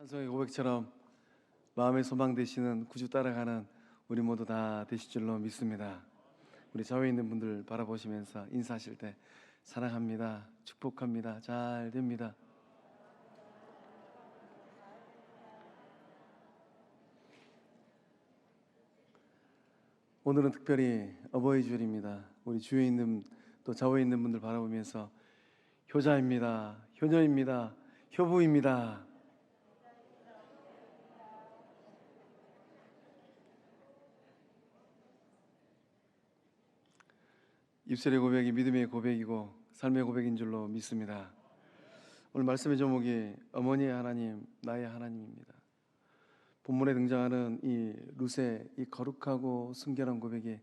찬송의 고백처럼 마음의 소망 되시는 구주 따라가는 우리 모두 다 되실 줄로 믿습니다. 우리 좌우에 있는 분들 바라보시면서 인사하실 때 사랑합니다, 축복합니다, 잘 됩니다. 오늘은 특별히 어버이 주일입니다. 우리 주위에 있는 또 좌우에 있는 분들 바라보면서 효자입니다, 효녀입니다, 효부입니다. 입술의 고백이 믿음의 고백이고 삶의 고백인 줄로 믿습니다. 오늘 말씀의 제목이 어머니의 하나님, 나의 하나님입니다. 본문에 등장하는 이 룻의 이 거룩하고 순결한 고백이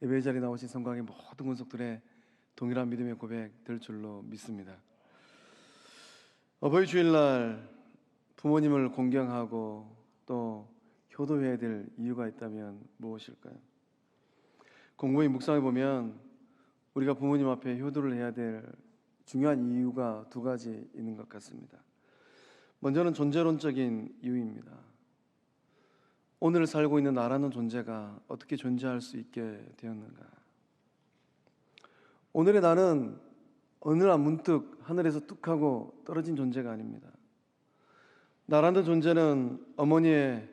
예배 자리에 나오신 성곽의 모든 권속들의 동일한 믿음의 고백 될 줄로 믿습니다. 어버이 주일날 부모님을 공경하고 또 효도해야 될 이유가 있다면 무엇일까요? 곰곰이 묵상해 보면 우리가 부모님 앞에 효도를 해야 될 중요한 이유가 두 가지 있는 것 같습니다. 먼저는 존재론적인 이유입니다. 오늘 살고 있는 나라는 존재가 어떻게 존재할 수 있게 되었는가? 오늘의 나는 어느 날 문득 하늘에서 뚝 하고 떨어진 존재가 아닙니다. 나라는 존재는 어머니의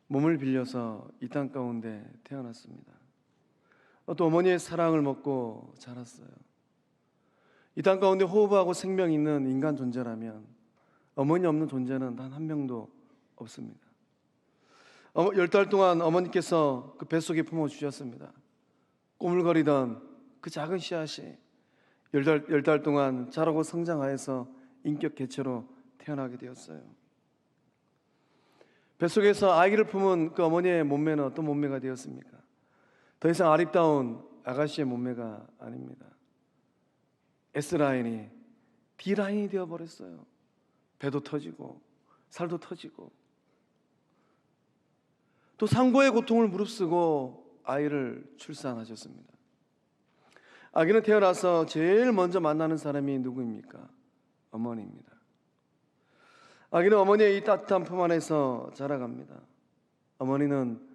몸을 빌려서 이 땅 가운데 태어났습니다. 또 어머니의 사랑을 먹고 자랐어요. 이 땅 가운데 호흡하고 생명 있는 인간 존재라면 어머니 없는 존재는 단 한 명도 없습니다. 10달 동안 어머니께서 그 뱃속에 품어주셨습니다. 꼬물거리던 그 작은 씨앗이 10달 동안 자라고 성장하여서 인격 개체로 태어나게 되었어요. 뱃속에서 아기를 품은 그 어머니의 몸매는 어떤 몸매가 되었습니까? 더 이상 아름다운 아가씨의 몸매가 아닙니다. S라인이 D라인이 되어버렸어요. 배도 터지고 살도 터지고 또 상고의 고통을 무릅쓰고 아이를 출산하셨습니다. 아기는 태어나서 제일 먼저 만나는 사람이 누구입니까? 어머니입니다. 아기는 어머니의 이 따뜻한 품 안에서 자라갑니다. 어머니는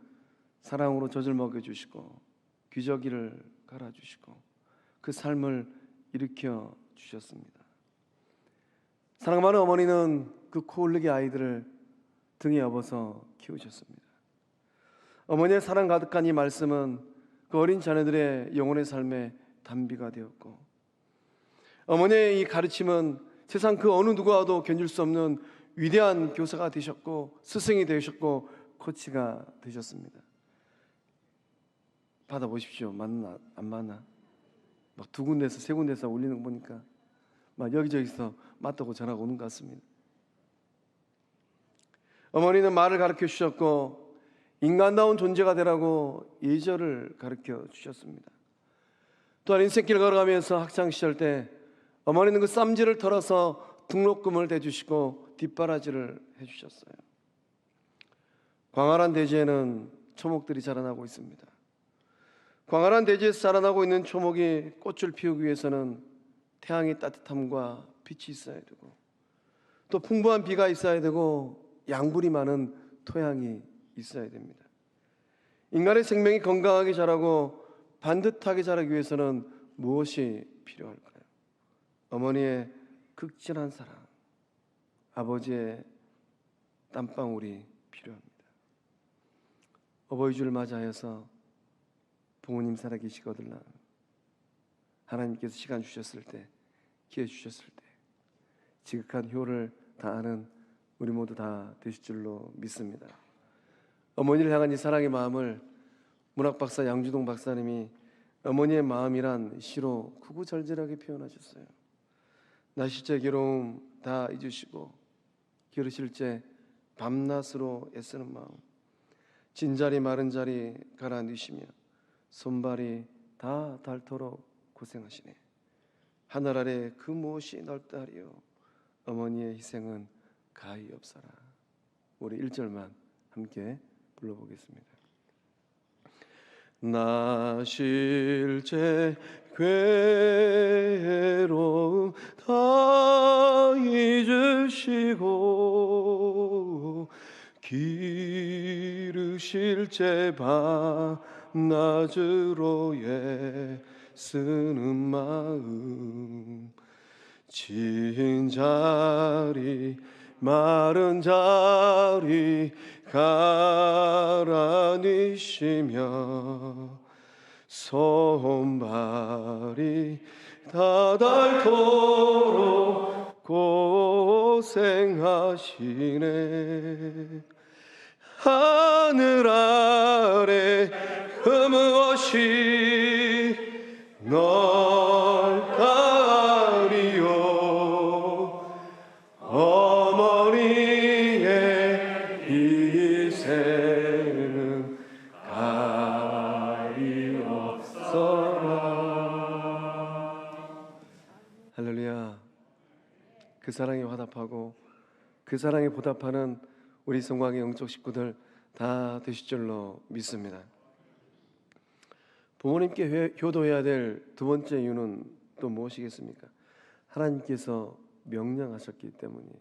사랑으로 젖을 먹여주시고 기저귀를 갈아주시고 그 삶을 일으켜 주셨습니다. 사랑 많은 어머니는 그 코 흘리게 아이들을 등에 업어서 키우셨습니다. 어머니의 사랑 가득한 이 말씀은 그 어린 자녀들의 영혼의 삶의 단비가 되었고, 어머니의 이 가르침은 세상 그 어느 누구와도 견줄 수 없는 위대한 교사가 되셨고 스승이 되셨고 코치가 되셨습니다. 받아보십시오. 맞나 안 맞나? 막 두 군데서 세 군데서 울리는 거 보니까 막 여기저기서 맞다고 전화가 오는 것 같습니다. 어머니는 말을 가르쳐 주셨고 인간다운 존재가 되라고 예절을 가르쳐 주셨습니다. 또한 인생길을 걸어가면서 학창시절 때 어머니는 그 쌈지를 털어서 등록금을 대주시고 뒷바라지를 해주셨어요. 광활한 대지에는 초목들이 자라나고 있습니다. 광활한 대지에서 자라나고 있는 초목이 꽃을 피우기 위해서는 태양의 따뜻함과 빛이 있어야 되고 또 풍부한 비가 있어야 되고 양분이 많은 토양이 있어야 됩니다. 인간의 생명이 건강하게 자라고 반듯하게 자라기 위해서는 무엇이 필요할까요? 어머니의 극진한 사랑, 아버지의 땀방울이 필요합니다. 어버이 주를 맞이하여서 부모님 살아계시거들나 하나님께서 시간 주셨을 때, 기회 주셨을 때 지극한 효를 다하는 우리 모두 다 되실 줄로 믿습니다. 어머니를 향한 이 사랑의 마음을 문학박사 양주동 박사님이 어머니의 마음이란 시로 구구절절하게 표현하셨어요. 나실제 괴로움 다 잊으시고 기르실제 밤낮으로 애쓰는 마음, 진자리 마른 자리 갈아 넣으시며 손발이 다 닳도록 고생하시네. 하늘 아래 그 무엇이 넓다리요 어머니의 희생은 가히 없어라. 우리 1절만 함께 불러보겠습니다. 나실제 괴로움 다 잊으시고 기르실 제 밤낮으로 애쓰는 마음 진 자리 마른 자리 가라니시며 손발이 다 닳도록 고생하시네. 하늘 아래 무엇이 넓다리요 어머니의 이세는 가리옵소라. 할렐루야. 그 사랑에 화답하고 그 사랑에 보답하는 우리 성광의 영적 식구들 다 되실 줄로 믿습니다. 부모님께 효도해야 될 두 번째 이유는 또 무엇이겠습니까? 하나님께서 명령하셨기 때문이에요.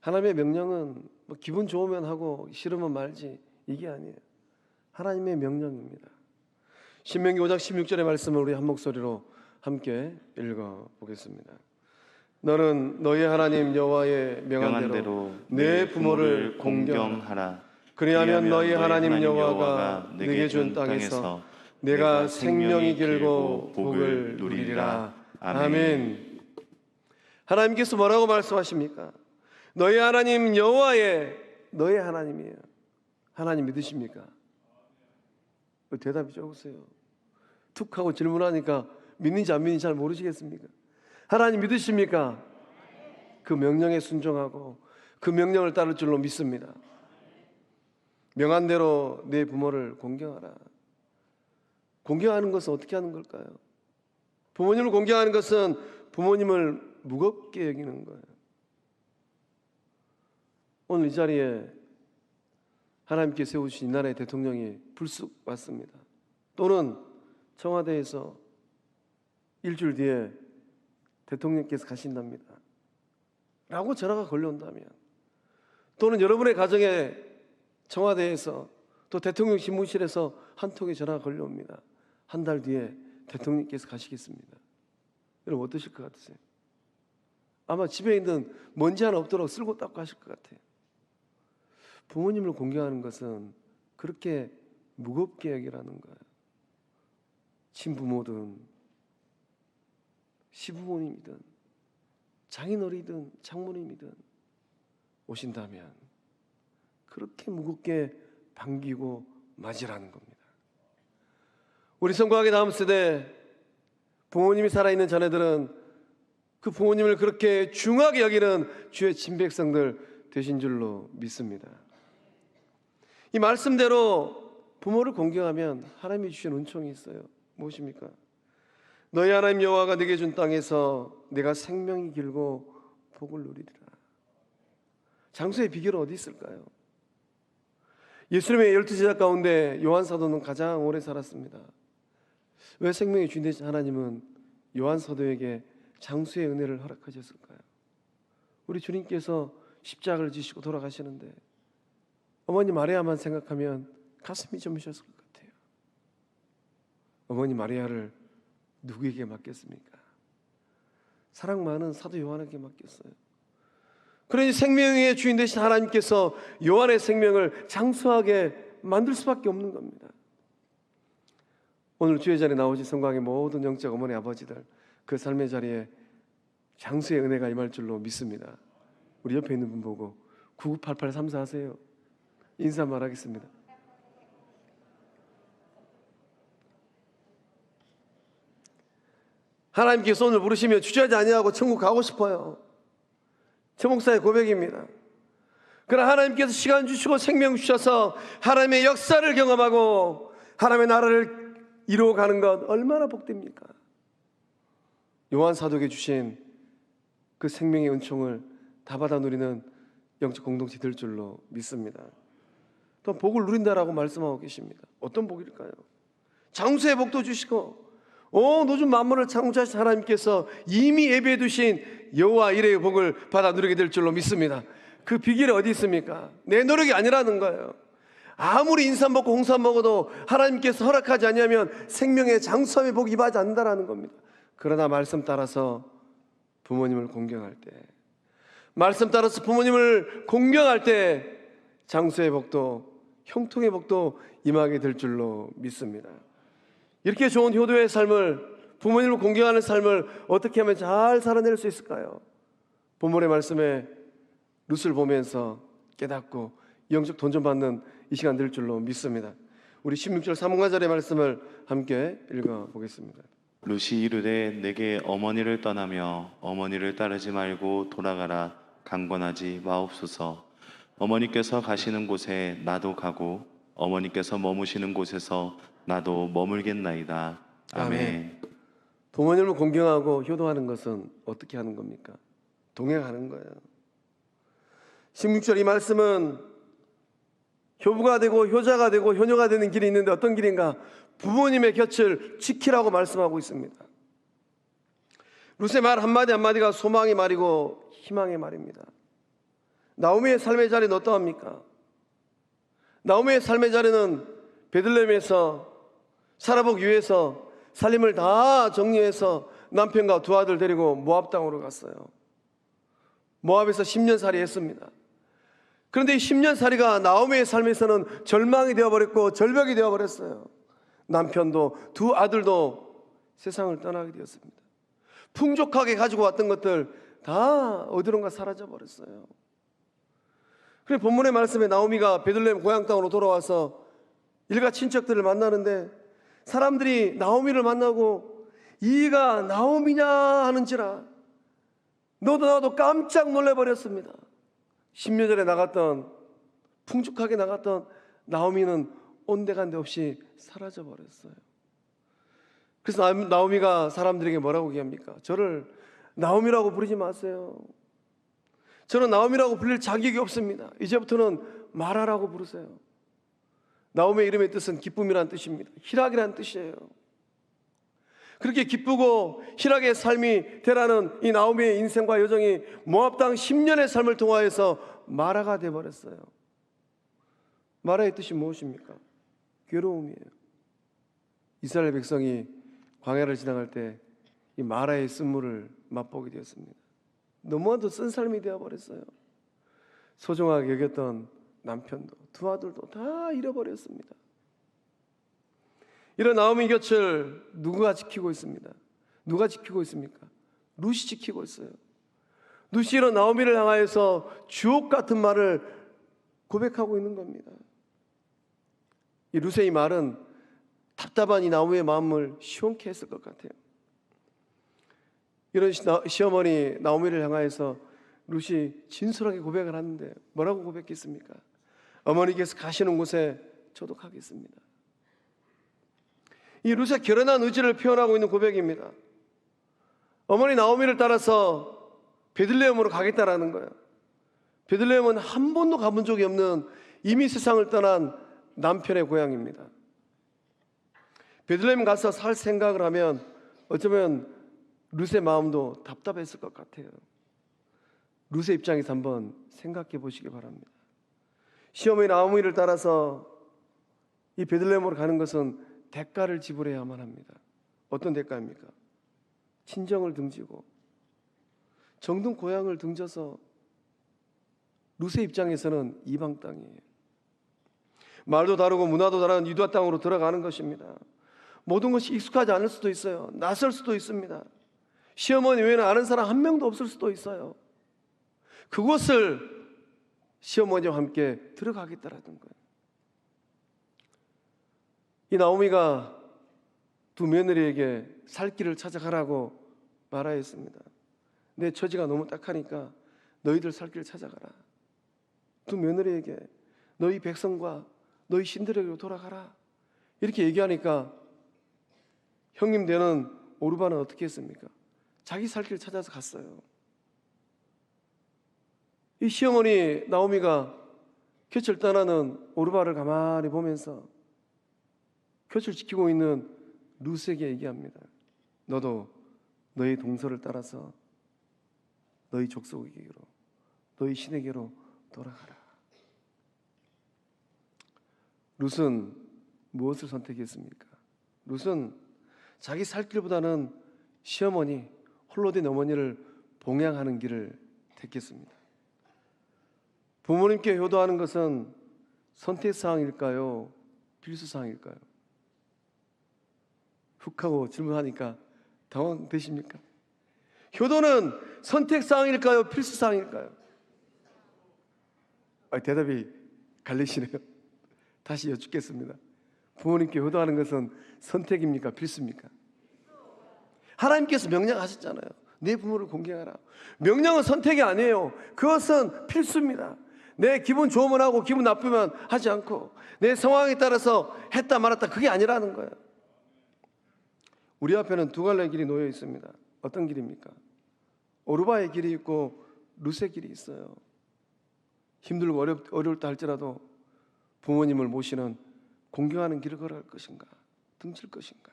하나님의 명령은 뭐 기분 좋으면 하고 싫으면 말지 이게 아니에요. 하나님의 명령입니다. 신명기 5장 16절의 말씀을 우리 한 목소리로 함께 읽어보겠습니다. 너는 너희 하나님 여호와의 명한 대로 내 부모를 공경하라. 그리하면 너희 하나님 여호와가 네게 준 땅에서 내가 생명이 길고 복을 누리리라. 아멘. 하나님께서 뭐라고 말씀하십니까? 너희 하나님 여호와의 너희 하나님이에요. 하나님 믿으십니까? 대답이 적으세요. 툭 하고 질문하니까 믿는지 안 믿는지 잘 모르시겠습니까? 하나님 믿으십니까? 그 명령에 순종하고 그 명령을 따를 줄로 믿습니다. 명한 대로 내 부모를 공경하라. 공경하는 것은 어떻게 하는 걸까요? 부모님을 공경하는 것은 부모님을 무겁게 여기는 거예요. 오늘 이 자리에 하나님께 세우신 이 나라의 대통령이 불쑥 왔습니다. 또는 청와대에서 일주일 뒤에 대통령께서 가신답니다 라고 전화가 걸려온다면, 또는 여러분의 가정에 청와대에서 또 대통령 집무실에서 한 통의 전화가 걸려옵니다. 한 달 뒤에 대통령께서 가시겠습니다. 여러분 어떠실 것 같으세요? 아마 집에 있는 먼지 하나 없도록 쓸고 닦고 하실 것 같아요. 부모님을 공경하는 것은 그렇게 무겁게 여기라는 거예요. 친부모든 시부모님이든 장인어른이든 장모님이든 오신다면 그렇게 무겁게 반기고 맞이라는 겁니다. 우리 성공하게 다음 세대 부모님이 살아있는 자녀들은 그 부모님을 그렇게 중하게 여기는 주의 친백성들 되신 줄로 믿습니다. 이 말씀대로 부모를 공경하면 하나님이 주신 은총이 있어요. 무엇입니까? 너희 하나님 여호와가 네게 준 땅에서 내가 생명이 길고 복을 누리리라. 장수의 비결은 어디 있을까요? 예수님의 12제자 가운데 요한 사도는 가장 오래 살았습니다. 왜 생명의 주인 되신 하나님은 요한 사도에게 장수의 은혜를 허락하셨을까요? 우리 주님께서 십자가를 지시고 돌아가시는데 어머니 마리아만 생각하면 가슴이 저미셨을 것 같아요. 어머니 마리아를 누구에게 맡겼습니까? 사랑 많은 사도 요한에게 맡겼어요. 그러니 생명의 주인 되신 하나님께서 요한의 생명을 장수하게 만들 수밖에 없는 겁니다. 오늘 주의 자리에 나오신 성광의 모든 영적 어머니 아버지들, 그 삶의 자리에 장수의 은혜가 임할 줄로 믿습니다. 우리 옆에 있는 분 보고 998834 하세요. 인사 말하겠습니다. 하나님께서 오늘 부르시면 주저하지 아니하고 천국 가고 싶어요. 제 목사의 고백입니다. 그러나 하나님께서 시간 주시고 생명 주셔서 하나님의 역사를 경험하고 하나님의 나라를 이루어가는 것 얼마나 복됩니까? 요한 사도에게 주신 그 생명의 은총을 다 받아 누리는 영적 공동체 될 줄로 믿습니다. 또 복을 누린다라고 말씀하고 계십니다. 어떤 복일까요? 장수의 복도 주시고 노즘 만물을 창조하신 하나님께서 이미 예비해 두신 여호와 이레의 복을 받아 누리게 될 줄로 믿습니다. 그 비결이 어디 있습니까? 내 노력이 아니라는 거예요. 아무리 인삼 먹고 홍삼 먹어도 하나님께서 허락하지 않으면 생명의 장수함의 복 입하지 않는다라는 겁니다. 그러나 말씀 따라서 부모님을 공경할 때, 말씀 따라서 부모님을 공경할 때 장수의 복도, 형통의 복도 임하게 될 줄로 믿습니다. 이렇게 좋은 효도의 삶을, 부모님을 공경하는 삶을 어떻게 하면 잘 살아낼 수 있을까요? 본문의 말씀에 룻을 보면서 깨닫고 영적 돈전받는 이 시간 될 줄로 믿습니다. 우리 16절 3절의 말씀을 함께 읽어보겠습니다. 룻이 이르되 내게 어머니를 떠나며 어머니를 따르지 말고 돌아가라. 강권하지 마옵소서. 어머니께서 가시는 곳에 나도 가고 어머니께서 머무시는 곳에서 나도 머물겠나이다. 아멘. 부모님을 공경하고 효도하는 것은 어떻게 하는 겁니까? 동행하는 거예요. 16절 이 말씀은 효부가 되고 효자가 되고 효녀가 되는 길이 있는데 어떤 길인가? 부모님의 곁을 지키라고 말씀하고 있습니다. 룻의 말 한마디 한마디가 소망의 말이고 희망의 말입니다. 나오미의 삶의 자리는 어떠합니까? 나오미의 삶의 자리는 베들레헴에서 살아보기 위해서 살림을 다 정리해서 남편과 두 아들 데리고 모압 땅으로 갔어요. 모압에서 10년 살이 했습니다. 그런데 이 10년 살이가 나오미의 삶에서는 절망이 되어버렸고 절벽이 되어버렸어요. 남편도 두 아들도 세상을 떠나게 되었습니다. 풍족하게 가지고 왔던 것들 다 어디론가 사라져 버렸어요. 그래 본문의 말씀에 나오미가 베들레헴 고향 땅으로 돌아와서 일가 친척들을 만나는데 사람들이 나오미를 만나고 이가 나오미냐 하는지라 너도 나도 깜짝 놀래버렸습니다. 10년 전에 나갔던 풍족하게 나갔던 나오미는 온데간데 없이 사라져 버렸어요. 그래서 나오미가 사람들에게 뭐라고 얘기합니까? 저를 나오미라고 부르지 마세요. 저는 나오미라고 불릴 자격이 없습니다. 이제부터는 마라라고 부르세요. 나오미의 이름의 뜻은 기쁨이란 뜻입니다. 희락이란 뜻이에요. 그렇게 기쁘고 희락의 삶이 되라는 이 나오미의 인생과 여정이 모압 땅 10년의 삶을 통하여서 마라가 되어버렸어요. 마라의 뜻이 무엇입니까? 괴로움이에요. 이스라엘 백성이 광야를 지나갈 때 이 마라의 쓴물을 맛보게 되었습니다. 너무나도 쓴 삶이 되어버렸어요. 소중하게 여겼던 남편도 두 아들도 다 잃어버렸습니다. 이런 나오미 곁을 누가 지키고 있습니다? 누가 지키고 있습니까? 룻이 지키고 있어요. 룻이 이런 나오미를 향하여서 주옥 같은 말을 고백하고 있는 겁니다. 이 룻의 이 말은 답답한 이 나오미의 마음을 시원케 했을 것 같아요. 이런 시어머니 나오미를 향하여서 룻이 진솔하게 고백을 하는데 뭐라고 고백했습니까? 어머니께서 가시는 곳에 저도 가겠습니다. 이 룻의 결연한 의지를 표현하고 있는 고백입니다. 어머니 나오미를 따라서 베들레헴으로 가겠다라는 거예요. 베들레헴은 한 번도 가본 적이 없는 이미 세상을 떠난 남편의 고향입니다. 베들레헴 가서 살 생각을 하면 어쩌면 룻의 마음도 답답했을 것 같아요. 룻의 입장에서 한번 생각해 보시기 바랍니다. 시어머니 나오미를 따라서 이 베들레헴으로 가는 것은 대가를 지불해야만 합니다. 어떤 대가입니까? 친정을 등지고 정든 고향을 등져서 룻의 입장에서는 이방 땅이에요. 말도 다르고 문화도 다른 유다 땅으로 들어가는 것입니다. 모든 것이 익숙하지 않을 수도 있어요. 낯설 수도 있습니다. 시어머니 외에는 아는 사람 한 명도 없을 수도 있어요. 그곳을 시어머니와 함께 들어가겠다라는 거예요. 이 나오미가 두 며느리에게 살 길을 찾아가라고 말하였습니다. 내 처지가 너무 딱하니까 너희들 살 길을 찾아가라. 두 며느리에게 너희 백성과 너희 신들에게로 돌아가라. 이렇게 얘기하니까 형님 되는 오르바는 어떻게 했습니까? 자기 살 길을 찾아서 갔어요. 이 시어머니 나오미가 곁을 떠나는 오르바를 가만히 보면서 곁을 지키고 있는 룻에게 얘기합니다. 너도 너희 동서를 따라서 너희 족속에게로 너희 신에게로 돌아가라. 룻은 무엇을 선택했습니까? 룻은 자기 살 길보다는 시어머니, 홀로 된 어머니를 봉양하는 길을 택했습니다. 부모님께 효도하는 것은 선택사항일까요? 필수사항일까요? 훅 하고 질문하니까 당황되십니까? 효도는 선택사항일까요? 필수사항일까요? 대답이 갈리시네요. 다시 여쭙겠습니다. 부모님께 효도하는 것은 선택입니까? 필수입니까? 하나님께서 명령하셨잖아요. 내 부모를 공경하라. 명령은 선택이 아니에요. 그것은 필수입니다. 내 기분 좋으면 하고 기분 나쁘면 하지 않고 내 상황에 따라서 했다 말았다 그게 아니라는 거예요. 우리 앞에는 두 갈래의 길이 놓여 있습니다. 어떤 길입니까? 오르바의 길이 있고 룻의 길이 있어요. 힘들고 어려울 때 할지라도 부모님을 모시는 공경하는 길을 걸어갈 것인가? 등질 것인가?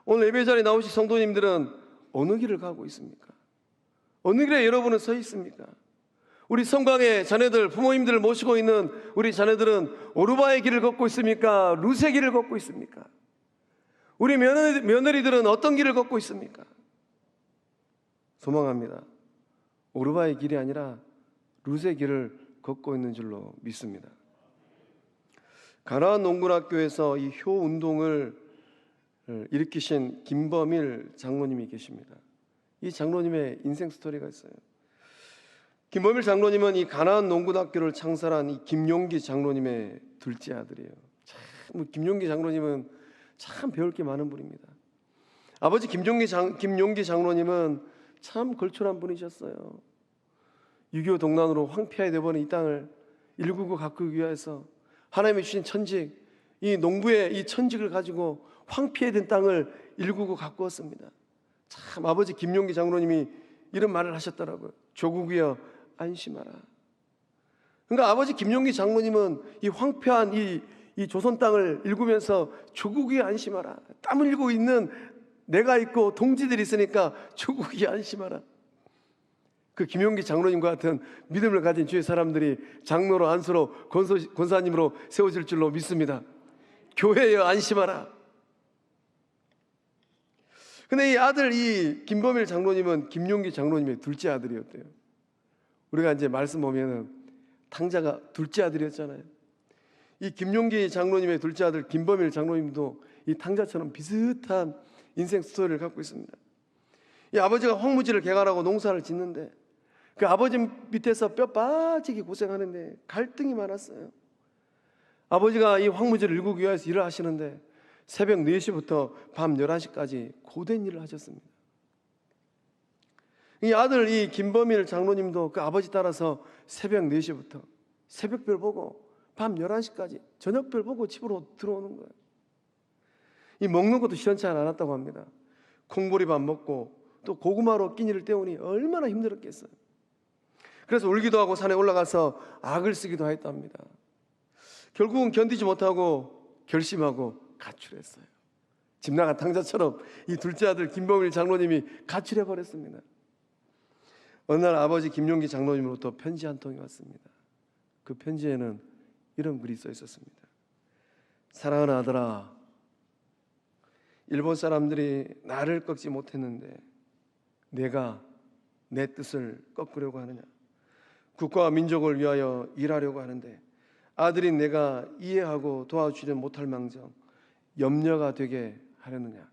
오늘 예배 자리에 나오신 성도님들은 어느 길을 가고 있습니까? 어느 길에 여러분은 서 있습니까? 우리 성곽의 자녀들, 부모님들을 모시고 있는 우리 자녀들은 오르바의 길을 걷고 있습니까? 룻의 길을 걷고 있습니까? 우리 며느리들은 어떤 길을 걷고 있습니까? 소망합니다. 오르바의 길이 아니라 룻의 길을 걷고 있는 줄로 믿습니다. 가나안 농군학교에서 이 효 운동을 일으키신 김범일 장로님이 계십니다. 이 장로님의 인생 스토리가 있어요. 김범일 장로님은 이 가나안 농군학교를 창설한 이 김용기 장로님의 둘째 아들이에요. 참 김용기 장로님은 참 배울 게 많은 분입니다. 아버지 김용기 장로님은 참 걸출한 분이셨어요. 6.25 동란으로 황폐하게 되어버린 이 땅을 199 가꾸기 위해서 하나님이 주신 천직, 이 농부의 이 천직을 가지고 황폐해진 땅을 199 가꾸었습니다. 참 아버지 김용기 장로님이 이런 말을 하셨더라고요. 조국이여 안심하라. 그러니까 아버지 김용기 장로님은 이 황폐한 이 조선 땅을 읽으면서 조국이여 안심하라. 땀 흘리고 있는 내가 있고 동지들이 있으니까 조국이여 안심하라. 그 김용기 장로님과 같은 믿음을 가진 주의 사람들이 장로로, 안수로, 권사님으로 세워질 줄로 믿습니다. 교회여 안심하라. 근데 이 아들, 이 김범일 장로님은 김용기 장로님의 둘째 아들이었대요. 우리가 이제 말씀 보면은 탕자가 둘째 아들이었잖아요. 이 김용기 장로님의 둘째 아들 김범일 장로님도 이 탕자처럼 비슷한 인생 스토리를 갖고 있습니다. 이 아버지가 황무지를 개간하고 농사를 짓는데 그 아버지 밑에서 뼈 빠지게 고생하는데 갈등이 많았어요. 아버지가 이 황무지를 일구기 위해서 일을 하시는데 새벽 4시부터 밤 11시까지 고된 일을 하셨습니다. 이 아들 이 김범일 장로님도 그 아버지 따라서 새벽 4시부터 새벽별 보고 밤 11시까지 저녁별 보고 집으로 들어오는 거예요. 이 먹는 것도 시원치 않았다고 합니다. 콩보리밥 먹고 또 고구마로 끼니를 때우니 얼마나 힘들었겠어요. 그래서 울기도 하고 산에 올라가서 악을 쓰기도 했답니다. 결국은 견디지 못하고 결심하고 가출했어요. 집 나간 탕자처럼 이 둘째 아들 김범일 장로님이 가출해버렸습니다. 어느 날 아버지 김용기 장로님으로부터 편지 한 통이 왔습니다. 그 편지에는 이런 글이 써 있었습니다. 사랑하는 아들아, 일본 사람들이 나를 꺾지 못했는데 내가 내 뜻을 꺾으려고 하느냐? 국가와 민족을 위하여 일하려고 하는데 아들인 내가 이해하고 도와주지 못할 망정 염려가 되게 하려느냐?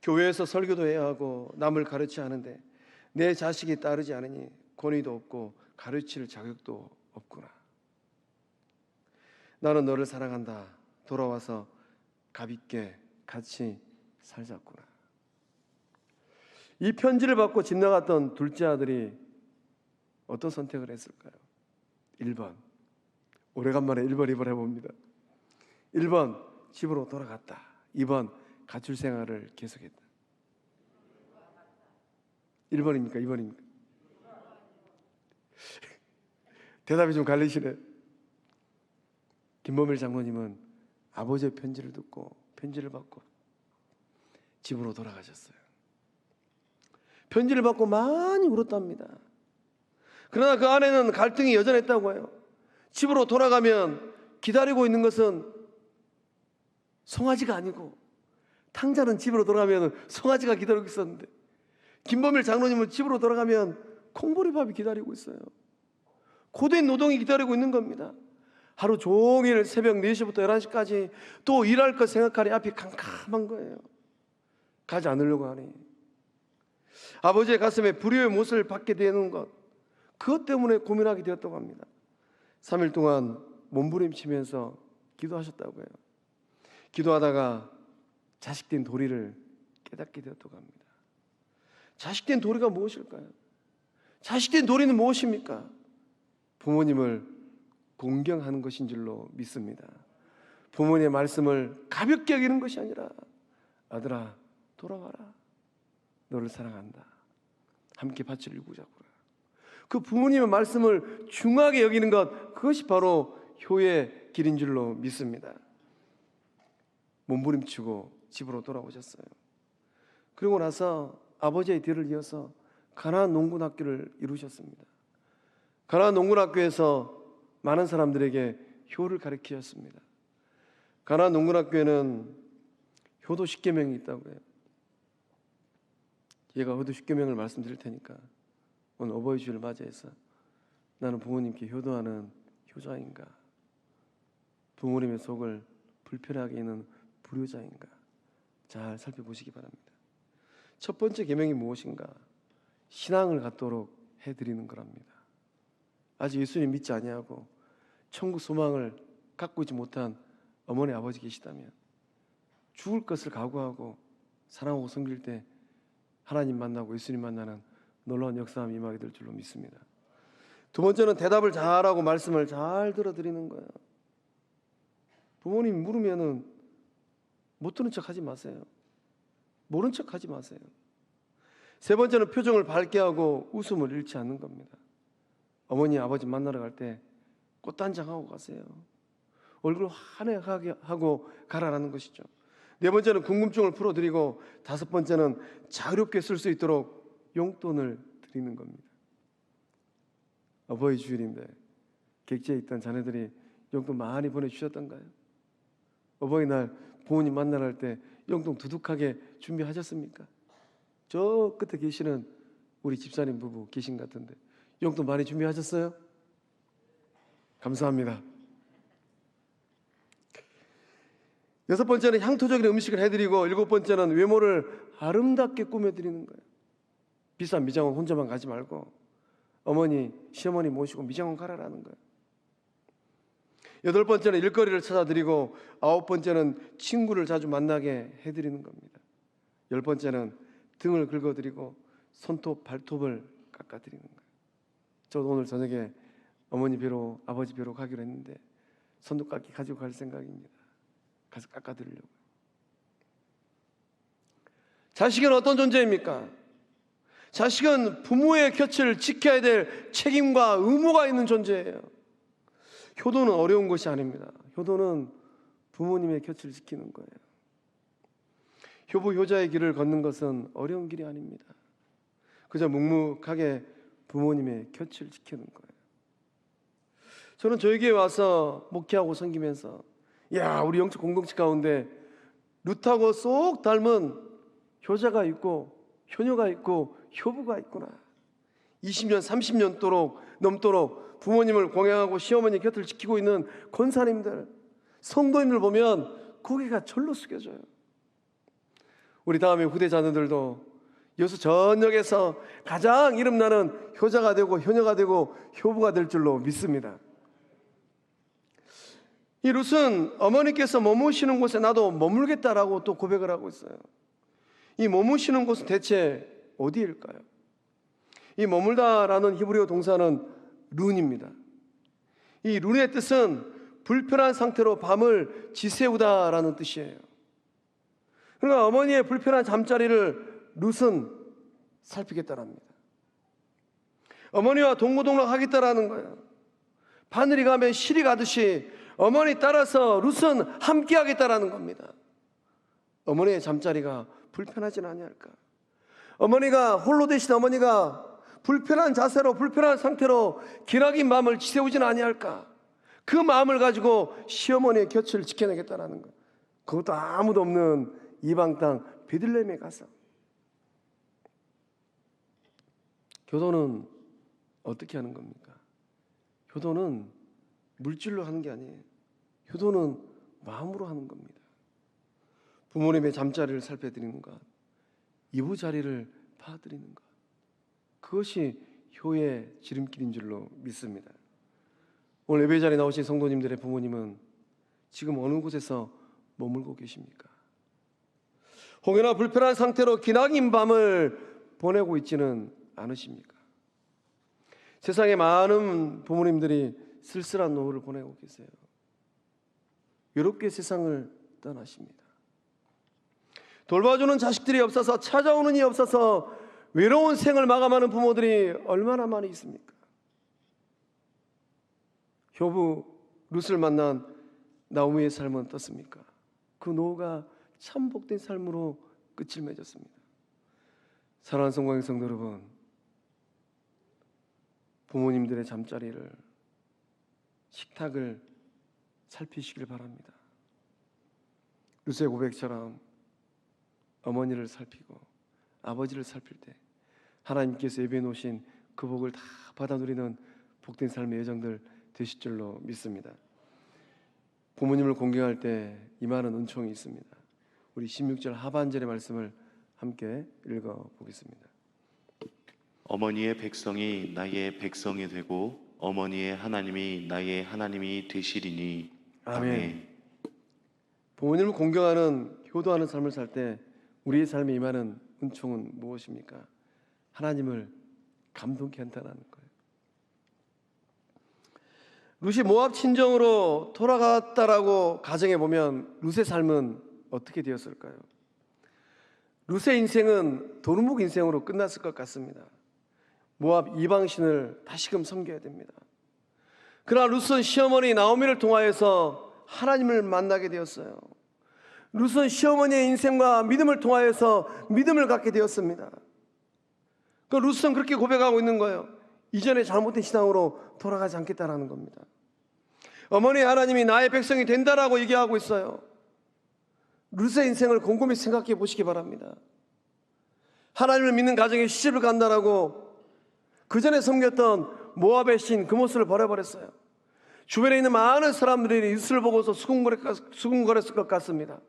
교회에서 설교도 해야 하고 남을 가르쳐야 하는데 내 자식이 따르지 않으니 권위도 없고 가르칠 자격도 없구나. 나는 너를 사랑한다. 돌아와서 가볍게 같이 살자꾸나. 이 편지를 받고 집 나갔던 둘째 아들이 어떤 선택을 했을까요? 1번, 오래간만에 1번 해봅니다. 1번, 집으로 돌아갔다. 2번, 가출 생활을 계속했다. 1번입니까? 2번입니까? 대답이 좀 갈리시네. 김범일 장로님은 아버지의 편지를 듣고 편지를 받고 집으로 돌아가셨어요. 편지를 받고 많이 울었답니다. 그러나 그 안에는 갈등이 여전했다고 해요. 집으로 돌아가면 기다리고 있는 것은 송아지가 아니고, 탕자는 집으로 돌아가면 송아지가 기다리고 있었는데, 김범일 장로님은 집으로 돌아가면 콩보리밥이 기다리고 있어요. 고된 노동이 기다리고 있는 겁니다. 하루 종일 새벽 4시부터 11시까지 또 일할 것 생각하니 앞이 캄캄한 거예요. 가지 않으려고 하니 아버지의 가슴에 불의의 못을 받게 되는 것, 그것 때문에 고민하게 되었다고 합니다. 3일 동안 몸부림치면서 기도하셨다고 해요. 기도하다가 자식된 도리를 깨닫게 되었다고 합니다. 자식된 도리가 무엇일까요? 자식된 도리는 무엇입니까? 부모님을 공경하는 것인 줄로 믿습니다. 부모님의 말씀을 가볍게 여기는 것이 아니라, 아들아 돌아와라, 너를 사랑한다, 함께 밭을 일구자꾸라, 그 부모님의 말씀을 중하게 여기는 것, 그것이 바로 효의 길인 줄로 믿습니다. 몸부림치고 집으로 돌아오셨어요. 그리고 나서 아버지의 뒤를 이어서 가나안 농군학교를 이루셨습니다. 가나안 농군학교에서 많은 사람들에게 효를 가르치셨습니다. 가나안 농군학교에는 효도 10계명이 있다고 해요. 얘가 효도 10계명을 말씀드릴 테니까 오늘 어버이 주일을 맞이해서 나는 부모님께 효도하는 효자인가, 부모님의 속을 불편하게 있는 불효자인가 잘 살펴보시기 바랍니다. 첫 번째 계명이 무엇인가? 신앙을 갖도록 해드리는 거랍니다. 아직 예수님 믿지 아니하고 천국 소망을 갖고 있지 못한 어머니 아버지 계시다면 죽을 것을 각오하고 사랑하고 섬길 때 하나님 만나고 예수님 만나는 놀라운 역사가 임하게 될 줄로 믿습니다. 두 번째는 대답을 잘하고 말씀을 잘 들어드리는 거예요. 부모님 물으면은 못 들은 척 하지 마세요. 모른 척 하지 마세요. 세 번째는 표정을 밝게 하고 웃음을 잃지 않는 겁니다. 어머니 아버지 만나러 갈 때 꽃단장하고 가세요. 얼굴 환하게 하고 가라라는 것이죠. 네 번째는 궁금증을 풀어드리고, 다섯 번째는 자유롭게 쓸 수 있도록 용돈을 드리는 겁니다. 어버이 주일인데 객지에 있던 자녀들이 용돈 많이 보내주셨던가요? 어버이날 부모님 만나러 갈 때 용돈 두둑하게 준비하셨습니까? 저 끝에 계시는 우리 집사님 부부 계신 것 같은데 용돈 많이 준비하셨어요? 감사합니다. 여섯 번째는 향토적인 음식을 해드리고, 일곱 번째는 외모를 아름답게 꾸며드리는 거예요. 비싼 미장원 혼자만 가지 말고 어머니, 시어머니 모시고 미장원 가라라는 거예요. 여덟 번째는 일거리를 찾아드리고, 아홉 번째는 친구를 자주 만나게 해드리는 겁니다. 열 번째는 등을 긁어드리고 손톱, 발톱을 깎아드리는 거예요. 저도 오늘 저녁에 어머니 뵈러, 아버지 뵈러 가기로 했는데 손톱 깎기 가지고 갈 생각입니다. 가서 깎아드리려고요. 자식은 어떤 존재입니까? 자식은 부모의 곁을 지켜야 될 책임과 의무가 있는 존재예요. 효도는 어려운 것이 아닙니다. 효도는 부모님의 곁을 지키는 거예요. 효부 효자의 길을 걷는 것은 어려운 길이 아닙니다. 그저 묵묵하게 부모님의 곁을 지키는 거예요. 저는 저희 교회 와서 목회하고 섬기면서, 야, 우리 영적 공동체 가운데 룻하고 쏙 닮은 효자가 있고 효녀가 있고 효부가 있구나. 20년 30년 넘도록 부모님을 공양하고 시어머니 곁을 지키고 있는 권사님들, 성도님들 보면 고개가 절로 숙여져요. 우리 다음에 후대 자녀들도 여수 전역에서 가장 이름나는 효자가 되고 효녀가 되고 효부가 될 줄로 믿습니다. 이 룻은 어머니께서 머무시는 곳에 나도 머물겠다라고 또 고백을 하고 있어요. 이 머무시는 곳은 대체 어디일까요? 이 머물다라는 히브리어 동사는 룬입니다. 이 룬의 뜻은 불편한 상태로 밤을 지새우다라는 뜻이에요. 그러니까 어머니의 불편한 잠자리를 룻은 살피겠다랍니다. 어머니와 동고동락 하겠다라는 거예요. 바늘이 가면 실이 가듯이 어머니 따라서 룻은 함께 하겠다라는 겁니다. 어머니의 잠자리가 불편하진 아니할까? 어머니가 홀로 되신 어머니가 불편한 자세로 불편한 상태로 기나긴 마음을 지새우지는 아니할까? 그 마음을 가지고 시어머니의 곁을 지켜내겠다라는 것. 그것도 아무도 없는 이방 땅 베들레헴에 가서. 효도는 어떻게 하는 겁니까? 효도는 물질로 하는 게 아니에요. 효도는 마음으로 하는 겁니다. 부모님의 잠자리를 살펴드리는 것, 이부자리를 봐드리는 것, 그것이 효의 지름길인 줄로 믿습니다. 오늘 예배 자리에 나오신 성도님들의 부모님은 지금 어느 곳에서 머물고 계십니까? 혹여나 불편한 상태로 기나긴 밤을 보내고 있지는 않으십니까? 세상에 많은 부모님들이 쓸쓸한 노후를 보내고 계세요. 외롭게 세상을 떠나십니다. 돌봐주는 자식들이 없어서, 찾아오는 이 없어서 외로운 생을 마감하는 부모들이 얼마나 많이 있습니까? 효부 룻을 만난 나오미의 삶은 어떻습니까? 그 노후가 참 복된 삶으로 끝을 맺었습니다. 사랑하는 성광의 성도 여러분, 부모님들의 잠자리를, 식탁을 살피시길 바랍니다. 룻의 고백처럼 어머니를 살피고 아버지를 살필 때 하나님께서 예비해 놓으신 그 복을 다 받아 누리는 복된 삶의 여정들 되실 줄로 믿습니다. 부모님을 공경할 때 임하는 은총이 있습니다. 우리 16절 하반절의 말씀을 함께 읽어보겠습니다. 어머니의 백성이 나의 백성이 되고 어머니의 하나님이 나의 하나님이 되시리니. 아멘. 부모님을 공경하는, 효도하는 삶을 살 때 우리의 삶에 임하는 은총은 무엇입니까? 하나님을 감동케 한다는 거예요. 룻이 모압 친정으로 돌아갔다라고 가정해 보면 룻의 삶은 어떻게 되었을까요? 룻의 인생은 도루묵 인생으로 끝났을 것 같습니다. 모압 이방신을 다시금 섬겨야 됩니다. 그러나 룻은 시어머니 나오미를 통하여서 하나님을 만나게 되었어요. 룻은 시어머니의 인생과 믿음을 통하여서 믿음을 갖게 되었습니다. 그 룻은 그렇게 고백하고 있는 거예요. 이전에 잘못된 신앙으로 돌아가지 않겠다라는 겁니다. 어머니 하나님이 나의 백성이 된다라고 얘기하고 있어요. 룻의 인생을 곰곰이 생각해 보시기 바랍니다. 하나님을 믿는 가정에 시집을 간다라고 그 전에 섬겼던 모압의 신 그 모습을 버려버렸어요. 주변에 있는 많은 사람들이 룻을 보고서 수군거렸을 것 같습니다.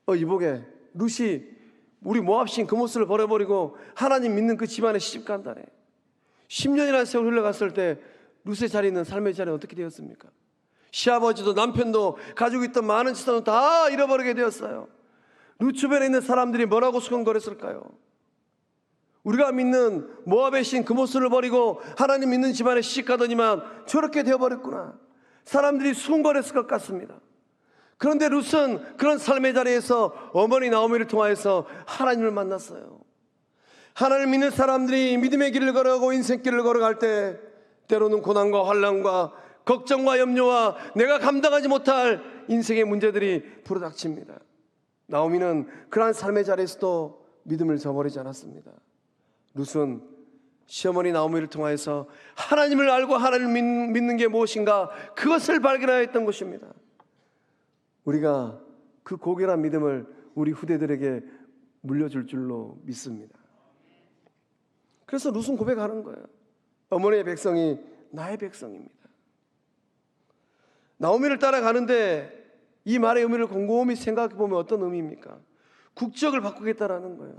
이보게 룻이 우리 모압 신 그 모습을 버려버리고 하나님 믿는 그 집안에 시집 간다네. 10년이라는 세월 흘러갔을 때 룻의 자리는, 삶의 자리는 어떻게 되었습니까? 시아버지도 남편도 가지고 있던 많은 재산도 다 잃어버리게 되었어요. 룻 주변에 있는 사람들이 뭐라고 수군거렸을까요? 우리가 믿는 모압의 신 그 모습을 버리고 하나님 믿는 집안에 시집가더니만 저렇게 되어버렸구나. 사람들이 수군거렸을 것 같습니다. 그런데 룻은 그런 삶의 자리에서 어머니 나오미를 통하여서 하나님을 만났어요. 하나님을 믿는 사람들이 믿음의 길을 걸어가고 인생길을 걸어갈 때 때로는 고난과 환난과 걱정과 염려와 내가 감당하지 못할 인생의 문제들이 불어닥칩니다. 나오미는 그러한 삶의 자리에서도 믿음을 저버리지 않았습니다. 룻은 시어머니 나오미를 통하여서 하나님을 알고 하나님을 믿는 게 무엇인가 그것을 발견하였던 것입니다. 우리가 그 고결한 믿음을 우리 후대들에게 물려줄 줄로 믿습니다. 그래서 룻은 고백하는 거예요. 어머니의 백성이 나의 백성입니다. 나오미를 따라가는데 이 말의 의미를 곰곰이 생각해 보면 어떤 의미입니까? 국적을 바꾸겠다라는 거예요.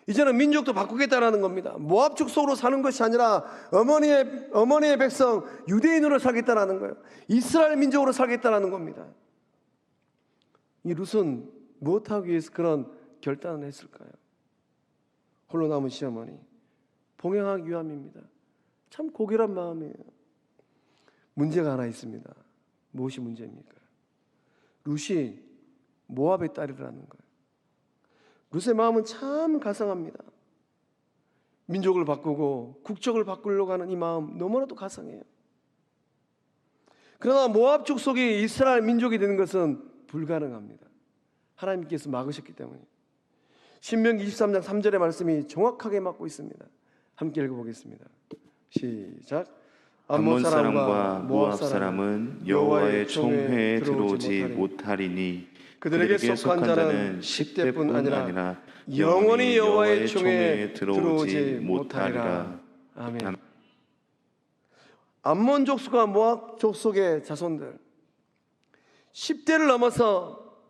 이제는 민족도 바꾸겠다라는 겁니다. 모압 족속으로 사는 것이 아니라 어머니의 백성 유대인으로 살겠다라는 거예요. 이스라엘 민족으로 살겠다라는 겁니다. 이 룻은 무엇하기 위해서 그런 결단을 했을까요? 홀로 남은 시어머니 봉행하기 위함입니다. 참 고결한 마음이에요. 문제가 하나 있습니다. 무엇이 문제입니까? 룻이 모압의 딸이라는 거예요. 룻의 마음은 참 가상합니다. 민족을 바꾸고 국적을 바꾸려고 하는 이 마음 너무나도 가상해요. 그러나 모압 족속이 이스라엘 민족이 되는 것은 불가능합니다. 하나님께서 막으셨기 때문에. 신명기 23장 3절의 말씀이 정확하게 맞고 있습니다. 함께 읽어보겠습니다. 시작. 암몬 사람과 모압 사람은 여호와의 총회에 들어오지 못하리니 그들에게 속한 자는 10대뿐 아니라 영원히 여호와의 총회에 들어오지 못하리라. 아멘. 암몬 족속과 모압 족속의 자손들 10대를 넘어서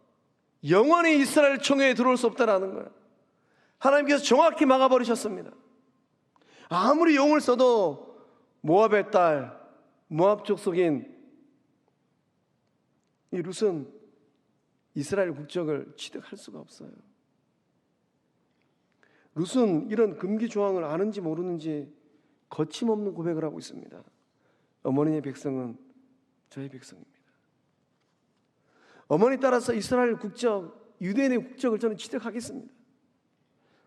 영원히 이스라엘 총회에 들어올 수 없다라는 거예요. 하나님께서 정확히 막아버리셨습니다. 아무리 용을 써도 모압의 딸, 모압 족속인 이 룻은 이스라엘 국적을 취득할 수가 없어요. 룻은 이런 금기 조항을 아는지 모르는지 거침없는 고백을 하고 있습니다. 어머니의 백성은 저의 백성입니다. 어머니 따라서 이스라엘 국적, 유대인의 국적을 저는 취득하겠습니다.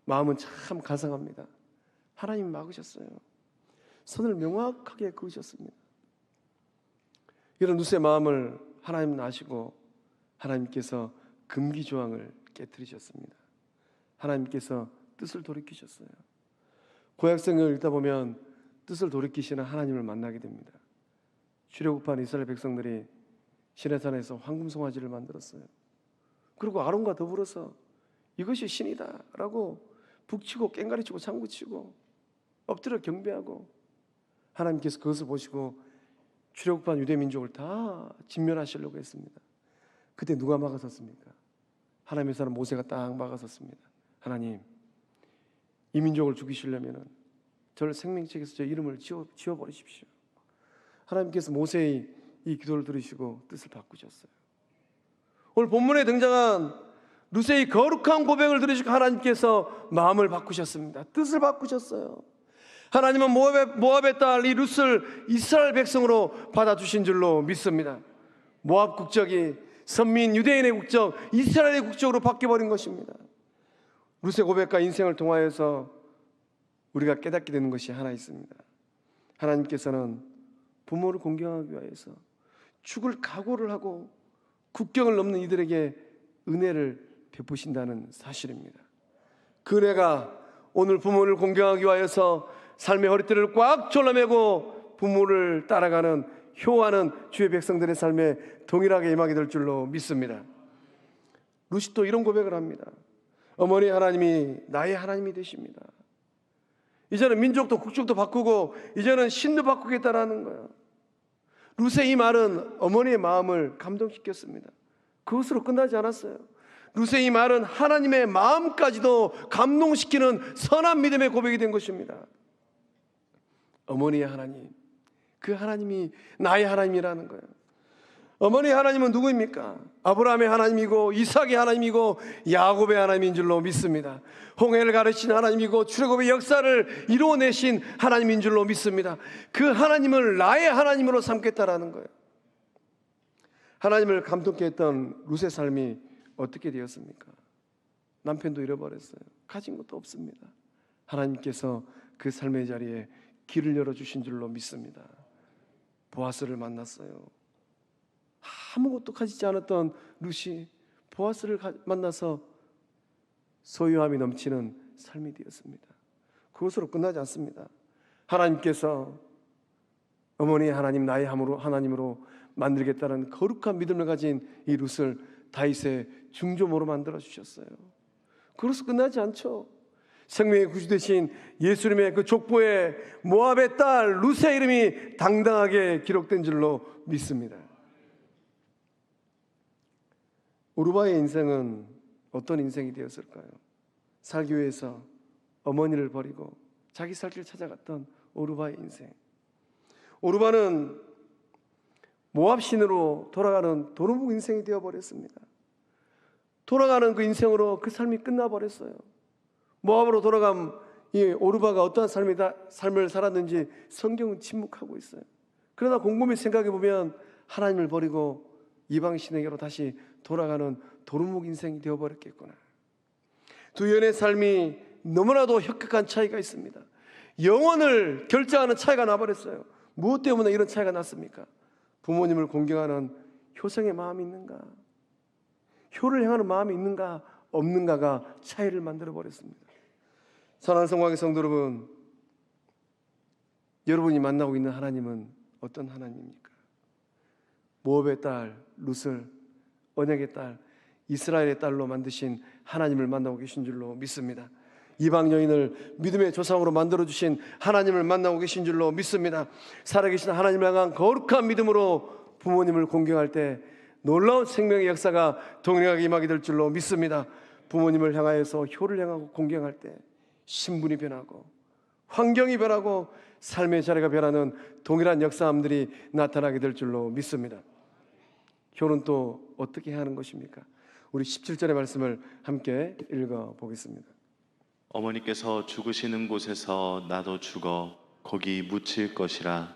마음은 참 가상합니다. 하나님이 막으셨어요. 선을 명확하게 그으셨습니다. 이런 룻의 마음을 하나님은 아시고 하나님께서 금기 조항을 깨뜨리셨습니다. 하나님께서 뜻을 돌이키셨어요. 구약성경을 읽다 보면 뜻을 돌이키시는 하나님을 만나게 됩니다. 출애굽한 이스라엘 백성들이 시내산에서 황금송아지를 만들었어요. 그리고 아론과 더불어서 이것이 신이다 라고 북치고 깽가리치고 장구치고 엎드려 경배하고 하나님께서 그것을 보시고 출애굽한 유대민족을 다 진멸하시려고 했습니다. 그때 누가 막아섰습니까? 하나님의 사람 모세가 딱 막아섰습니다. 하나님, 이 민족을 죽이시려면 저를 생명책에서 저 이름을 지워버리십시오. 하나님께서 모세의 이 기도를 들으시고 뜻을 바꾸셨어요. 오늘 본문에 등장한 룻의 거룩한 고백을 들으시고 하나님께서 마음을 바꾸셨습니다. 뜻을 바꾸셨어요. 하나님은 모압의 딸 이 룻을 이스라엘 백성으로 받아주신 줄로 믿습니다. 모압 국적이 선민 유대인의 국적, 이스라엘의 국적으로 바뀌어버린 것입니다. 룻의 고백과 인생을 통하여서 우리가 깨닫게 되는 것이 하나 있습니다. 하나님께서는 부모를 공경하기 위해서 죽을 각오를 하고 국경을 넘는 이들에게 은혜를 베푸신다는 사실입니다. 그 은혜가 오늘 부모를 공경하기 위해서 삶의 허리띠를 꽉 졸라매고 부모를 따라가는 효하는 주의 백성들의 삶에 동일하게 임하게 될 줄로 믿습니다. 룻이 또 이런 고백을 합니다. 어머니 하나님이 나의 하나님이 되십니다. 이제는 민족도 국적도 바꾸고 이제는 신도 바꾸겠다라는 거예요. 룻의 이 말은 어머니의 마음을 감동시켰습니다. 그것으로 끝나지 않았어요. 룻의 이 말은 하나님의 마음까지도 감동시키는 선한 믿음의 고백이 된 것입니다. 어머니의 하나님, 그 하나님이 나의 하나님이라는 거예요. 어머니의 하나님은 누구입니까? 아브라함의 하나님이고 이삭의 하나님이고 야곱의 하나님인 줄로 믿습니다. 홍해를 가르친 하나님이고 출애굽의 역사를 이루어내신 하나님인 줄로 믿습니다. 그 하나님을 나의 하나님으로 삼겠다라는 거예요. 하나님을 감동케 했던 룻의 삶이 어떻게 되었습니까? 남편도 잃어버렸어요. 가진 것도 없습니다. 하나님께서 그 삶의 자리에 길을 열어주신 줄로 믿습니다. 보아스를 만났어요. 아무것도 가지지 않았던 룻이 보아스를 만나서 소유함이 넘치는 삶이 되었습니다. 그것으로 끝나지 않습니다. 하나님께서 어머니 하나님 나의 하나님으로 만들겠다는 거룩한 믿음을 가진 이 룻을 다윗의 중조모로 만들어 주셨어요. 그것으로 끝나지 않죠. 생명의 구주 되신 예수님의 그 족보에 모압의 딸 룻의 이름이 당당하게 기록된 줄로 믿습니다. 오르바의 인생은 어떤 인생이 되었을까요? 살기 위해서 어머니를 버리고 자기 살 길 찾아갔던 오르바의 인생. 오르바는 모압 신으로 돌아가는 도루묵 인생이 되어버렸습니다. 돌아가는 그 인생으로 그 삶이 끝나버렸어요. 모압으로 돌아간 이 오르바가 어떠한 삶을 살았는지 성경은 침묵하고 있어요. 그러나 곰곰이 생각해 보면 하나님을 버리고 이방신에게로 다시 돌아가는 도루묵 인생이 되어버렸겠구나. 두 연의 삶이 너무나도 혁혁한 차이가 있습니다. 영혼을 결정하는 차이가 나버렸어요. 무엇 때문에 이런 차이가 났습니까? 부모님을 공경하는 효성의 마음이 있는가, 효를 향하는 마음이 있는가 없는가가 차이를 만들어 버렸습니다. 사랑하는 성광의 성도 여러분, 여러분이 만나고 있는 하나님은 어떤 하나님입니까? 모압의 딸 룻을 언약의 딸 이스라엘의 딸로 만드신 하나님을 만나고 계신 줄로 믿습니다. 이방 여인을 믿음의 조상으로 만들어주신 하나님을 만나고 계신 줄로 믿습니다. 살아계신 하나님을 향한 거룩한 믿음으로 부모님을 공경할 때 놀라운 생명의 역사가 동일하게 임하게 될 줄로 믿습니다. 부모님을 향하여서 효를 향하고 공경할 때 신분이 변하고 환경이 변하고 삶의 자리가 변하는 동일한 역사함들이 나타나게 될 줄로 믿습니다. 효는 또 어떻게 해야 하는 것입니까? 우리 17절의 말씀을 함께 읽어보겠습니다. 어머니께서 죽으시는 곳에서 나도 죽어 거기 묻힐 것이라.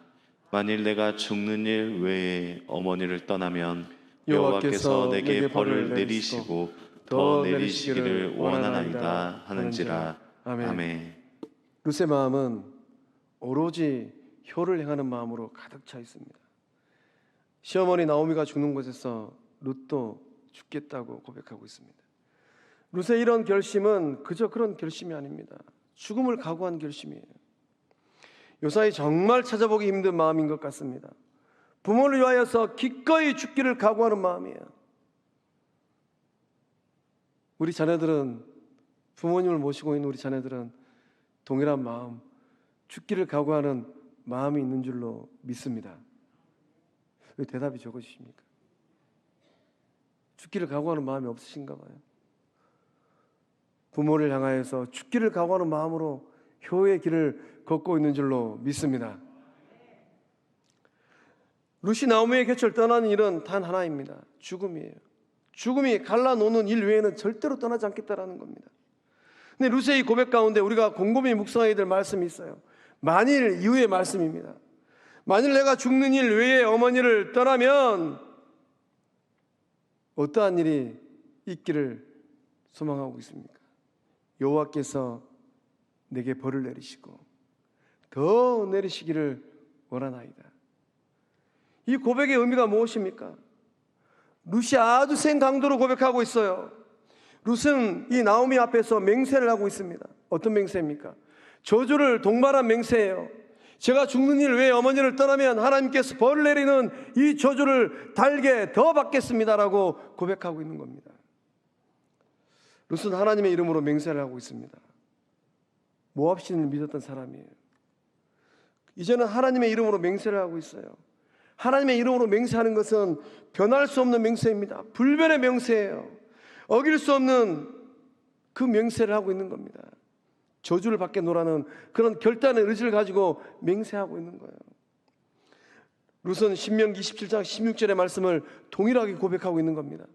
만일 내가 죽는 일 외에 어머니를 떠나면 여호와께서 내게 벌을 내리시고 더 내리시기를 원하나이다 하는지라. 아멘. 룻의 마음은 오로지 효를 행하는 마음으로 가득 차 있습니다. 시어머니 나오미가 죽는 곳에서 룻도 죽겠다고 고백하고 있습니다. 룻의 이런 결심은 그저 그런 결심이 아닙니다. 죽음을 각오한 결심이에요. 요사이 정말 찾아보기 힘든 마음인 것 같습니다. 부모를 위하여서 기꺼이 죽기를 각오하는 마음이에요. 우리 자녀들은, 부모님을 모시고 있는 우리 자녀들은 동일한 마음, 죽기를 각오하는 마음이 있는 줄로 믿습니다. 왜 대답이 적어주십니까? 죽기를 각오하는 마음이 없으신가 봐요. 부모를 향하여서 죽기를 각오하는 마음으로 효의 길을 걷고 있는 줄로 믿습니다. 룻이 나오미의 곁을 떠나는 일은 단 하나입니다. 죽음이에요. 죽음이 갈라놓는 일 외에는 절대로 떠나지 않겠다라는 겁니다. 근데 룻의 이 고백 가운데 우리가 곰곰이 묵상해야 될 말씀이 있어요. 만일 이후의 말씀입니다. 만일 내가 죽는 일 외에 어머니를 떠나면 어떠한 일이 있기를 소망하고 있습니까? 여호와께서 내게 벌을 내리시고 더 내리시기를 원하나이다. 이 고백의 의미가 무엇입니까? 룻이 아주 센 강도로 고백하고 있어요. 룻은 이 나오미 앞에서 맹세를 하고 있습니다. 어떤 맹세입니까? 저주를 동반한 맹세예요. 제가 죽는 일 외에 어머니를 떠나면 하나님께서 벌을 내리는 이 저주를 달게 더 받겠습니다라고 고백하고 있는 겁니다. 룻은 하나님의 이름으로 맹세를 하고 있습니다. 모압 신을 믿었던 사람이에요. 이제는 하나님의 이름으로 맹세를 하고 있어요. 하나님의 이름으로 맹세하는 것은 변할 수 없는 맹세입니다. 불변의 맹세예요. 어길 수 없는 그 맹세를 하고 있는 겁니다. 저주를 받게 노라는 그런 결단의 의지를 가지고 맹세하고 있는 거예요. 룻은 신명기 27장 16절의 말씀을 동일하게 고백하고 있는 겁니다.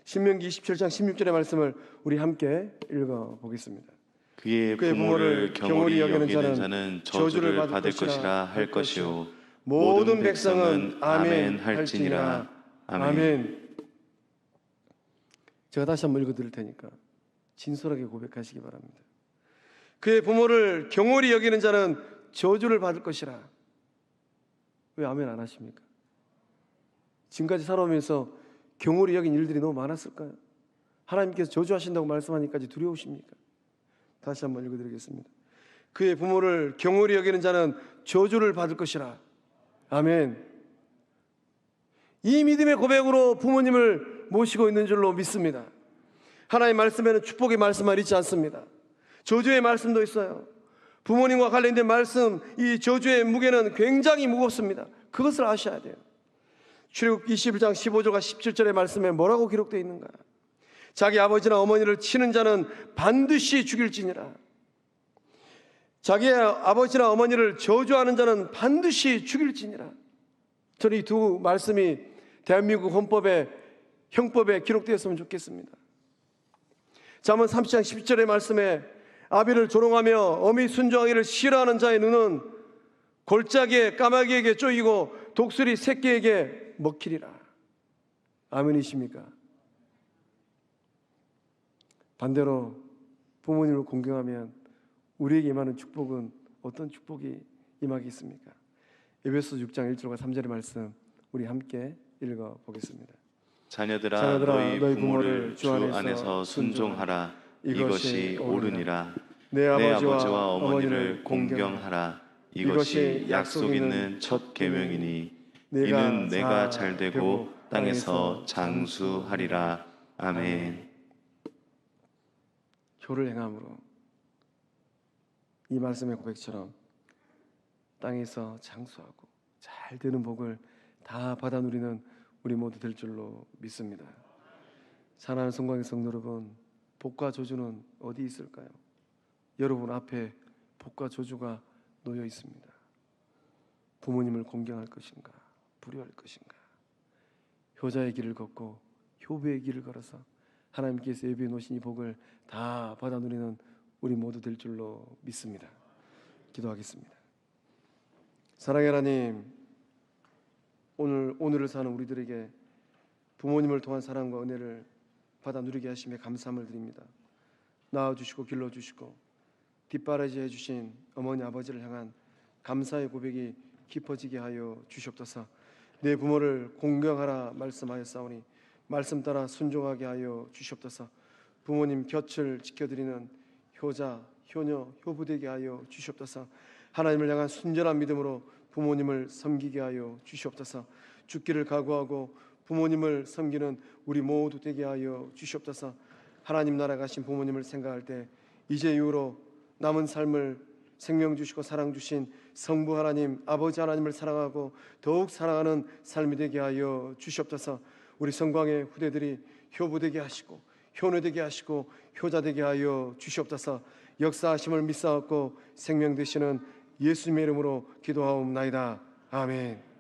신명기 27장 16절의 말씀을 우리 함께 읽어보겠습니다. 그의 부모를 경홀히 여기는 자는 저주를 받을 것이라 할 것이요 모든 백성은 아멘 할지니라. 아멘. 제가 다시 한번 읽어드릴 테니까 진솔하게 고백하시기 바랍니다. 그의 부모를 경홀히 여기는 자는 저주를 받을 것이라. 왜 아멘 안 하십니까? 지금까지 살아오면서 경홀히 여긴 일들이 너무 많았을까요? 하나님께서 저주하신다고 말씀하니까지 두려우십니까? 다시 한번 읽어드리겠습니다. 그의 부모를 경홀히 여기는 자는 저주를 받을 것이라. 아멘. 이 믿음의 고백으로 부모님을 모시고 있는 줄로 믿습니다. 하나님의 말씀에는 축복의 말씀만 있지 않습니다. 저주의 말씀도 있어요. 부모님과 관련된 말씀, 이 저주의 무게는 굉장히 무겁습니다. 그것을 아셔야 돼요. 출애굽기 21장 15절과 17절의 말씀에 뭐라고 기록되어 있는가? 자기 아버지나 어머니를 치는 자는 반드시 죽일지니라. 자기의 아버지나 어머니를 저주하는 자는 반드시 죽일지니라. 저는 이 두 말씀이 대한민국 헌법의 형법에 기록되었으면 좋겠습니다. 잠언 30장 10절의 말씀에 아비를 조롱하며 어미 순종하기를 싫어하는 자의 눈은 골짜기에 까마귀에게 쪼이고 독수리 새끼에게 먹히리라. 아멘이십니까? 반대로 부모님을 공경하면 우리에게 임하는 축복은 어떤 축복이 임하겠습니까? 에베소 6장 1절과 3절의 말씀 우리 함께 읽어보겠습니다. 자녀들아 너희 부모를 주 안에서 순종하라. 이것이 옳으니라. 내 아버지와 어머니를 공경하라. 이것이 약속 있는 첫 계명이니 이는 내가 잘 되고 땅에서 장수하리라. 아멘. 효를 행함으로 이 말씀의 고백처럼 땅에서 장수하고 잘 되는 복을 다 받아 누리는 우리 모두 될 줄로 믿습니다. 사랑하는 성광의 성도 여러분, 복과 저주는 어디 있을까요? 여러분 앞에 복과 저주가 놓여 있습니다. 부모님을 공경할 것인가, 불효할 것인가? 효자의 길을 걷고 효부의 길을 걸어서 하나님께서 예비해 놓으신 이 복을 다 받아 누리는 우리 모두 될 줄로 믿습니다. 기도하겠습니다. 사랑의 하나님, 오늘을 사는 우리들에게 부모님을 통한 사랑과 은혜를 받아 누리게 하심에 감사함을 드립니다. 낳아주시고 길러주시고 뒷바라지 해주신 어머니 아버지를 향한 감사의 고백이 깊어지게 하여 주시옵소서. 내 부모를 공경하라 말씀하였사오니 말씀 따라 순종하게 하여 주시옵소서. 부모님 곁을 지켜드리는 효자, 효녀, 효부되게 하여 주시옵소서. 하나님을 향한 순전한 믿음으로 부모님을 섬기게 하여 주시옵소서. 죽기를 각오하고 부모님을 섬기는 우리 모두 되게 하여 주시옵소서. 하나님 나라 가신 부모님을 생각할 때 이제 이후로 남은 삶을 생명 주시고 사랑 주신 성부 하나님, 아버지 하나님을 사랑하고 더욱 사랑하는 삶이 되게 하여 주시옵소서. 우리 성광의 후대들이 효부되게 하시고 효녀되게 하시고 효자되게 하여 주시옵소서. 역사하심을 믿사옵고 생명 되시는 예수님의 이름으로 기도하옵나이다. 아멘.